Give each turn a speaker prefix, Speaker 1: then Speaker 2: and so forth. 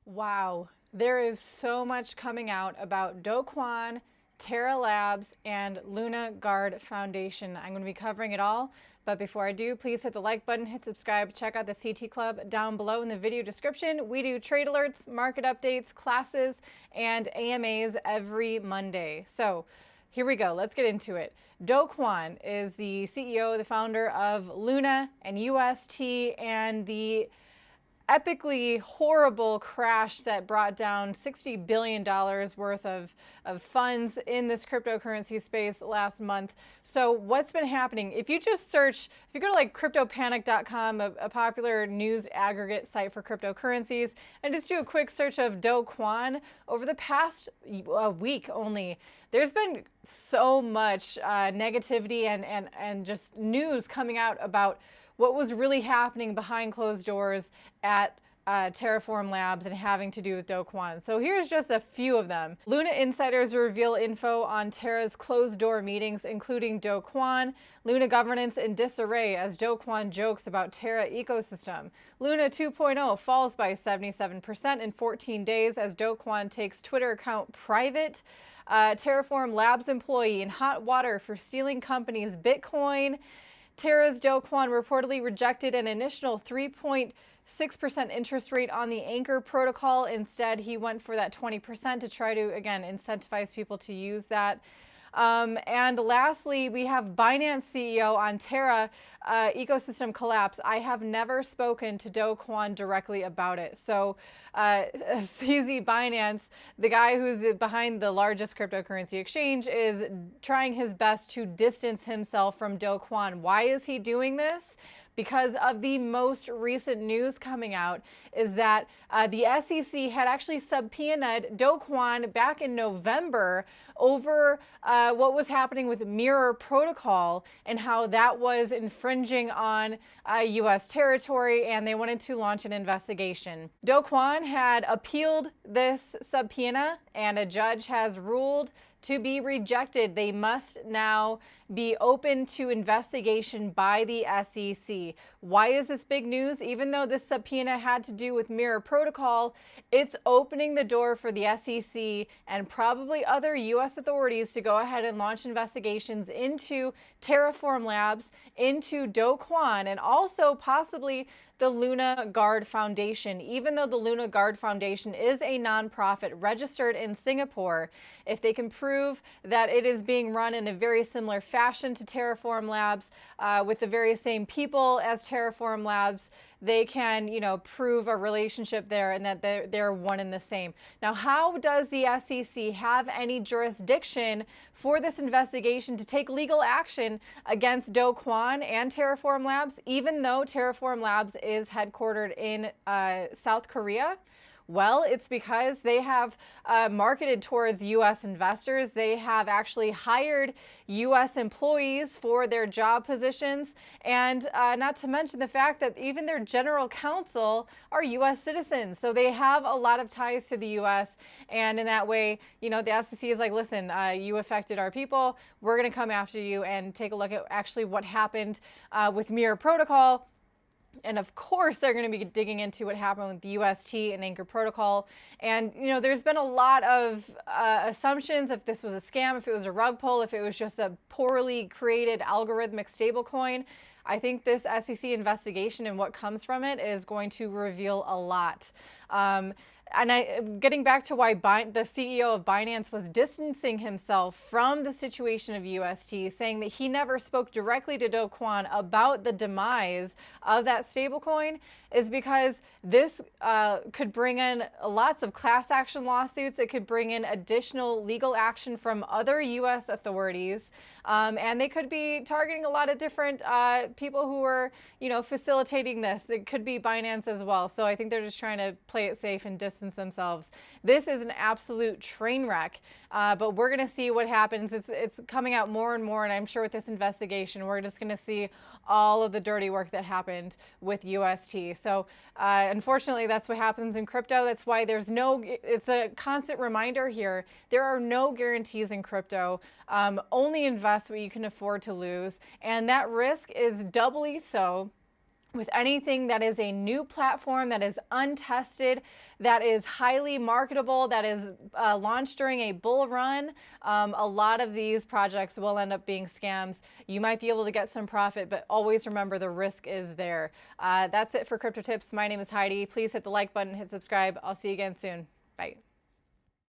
Speaker 1: Wow, there is so much coming out about Kwon, Terra Labs, and Luna Guard Foundation. I'm going to be covering it all, but before I do, please hit the like button, hit subscribe, check out the CT Club down below in the video description. We do trade alerts, market updates, classes, and AMAs every Monday. So here we go. Let's get into it. Kwon is the CEO, the founder of Luna and UST, and the epically horrible crash that brought down $60 billion worth of funds in this cryptocurrency space last month. So what's been happening? If you just search, if you go to like cryptopanic.com, a popular news aggregate site for cryptocurrencies, and just do a quick search of Kwon, over the past week only, there's been so much negativity and just news coming out about what was really happening behind closed doors at Terraform Labs and having to do with Kwon. So here's just a few of them. Luna insiders reveal info on Terra's closed door meetings, including Kwon. Luna governance in disarray as Kwon jokes about Terra ecosystem. Luna 2.0 falls by 77% in 14 days as Kwon takes Twitter account private. Terraform Labs employee in hot water for stealing company's Bitcoin. Terra's Kwon reportedly rejected an initial 3.6% interest rate on the Anchor protocol. Instead, he went for that 20% to try to, again, incentivize people to use that. And lastly, we have Binance CEO on Terra ecosystem collapse. I have never spoken to Kwon directly about it. So CZ Binance, the guy who's behind the largest cryptocurrency exchange, is trying his best to distance himself from Kwon. Why is he doing this? Because of the most recent news coming out is that the SEC had actually subpoenaed Kwon back in November over what was happening with Mirror Protocol and how that was infringing on U.S. territory, and they wanted to launch an investigation. Kwon had appealed this subpoena, and a judge has ruled to be rejected. They must now be open to investigation by the SEC. Why is this big news? Even though this subpoena had to do with Mirror Protocol, it's opening the door for the SEC and probably other U.S. authorities to go ahead and launch investigations into Terraform Labs, into Kwon, and also possibly the Luna Guard Foundation. Even though the Luna Guard Foundation is a nonprofit registered in Singapore, if they can prove that it is being run in a very similar fashion to Terraform Labs, with the very same people as Terraform Labs, they can, prove a relationship there and that they're one and the same. Now, how does the SEC have any jurisdiction for this investigation to take legal action against Kwon and Terraform Labs, even though Terraform Labs is headquartered in South Korea? Well, it's because they have marketed towards U.S. investors. They have actually hired U.S. employees for their job positions, and not to mention the fact that even their general counsel are U.S. citizens. So they have a lot of ties to the U.S., and in that way, the SEC is like, listen, you affected our people. We're going to come after you and take a look at actually what happened with Mirror Protocol. And of course, they're going to be digging into what happened with the UST and Anchor Protocol. And, there's been a lot of assumptions if this was a scam, if it was a rug pull, if it was just a poorly created algorithmic stablecoin. I think this SEC investigation and what comes from it is going to reveal a lot. And getting back to why the CEO of Binance was distancing himself from the situation of UST, saying that he never spoke directly to Kwon about the demise of that stablecoin, is because this could bring in lots of class action lawsuits. It could bring in additional legal action from other U.S. authorities, and they could be targeting a lot of different people who are, facilitating this. It could be Binance as well. So I think they're just trying to play it safe and distance themselves. This is an absolute train wreck, but we're going to see what happens. It's coming out more and more, and I'm sure with this investigation, we're just going to see all of the dirty work that happened with UST. So unfortunately, that's what happens in crypto. That's why it's a constant reminder here. There are no guarantees in crypto. Only invest what you can afford to lose, and that risk is doubly so with anything that is a new platform, that is untested, that is highly marketable, that is launched during a bull run, a lot of these projects will end up being scams. You might be able to get some profit, but always remember the risk is there. That's it for Crypto Tips. My name is Heidi. Please hit the like button, hit subscribe. I'll see you again soon. Bye.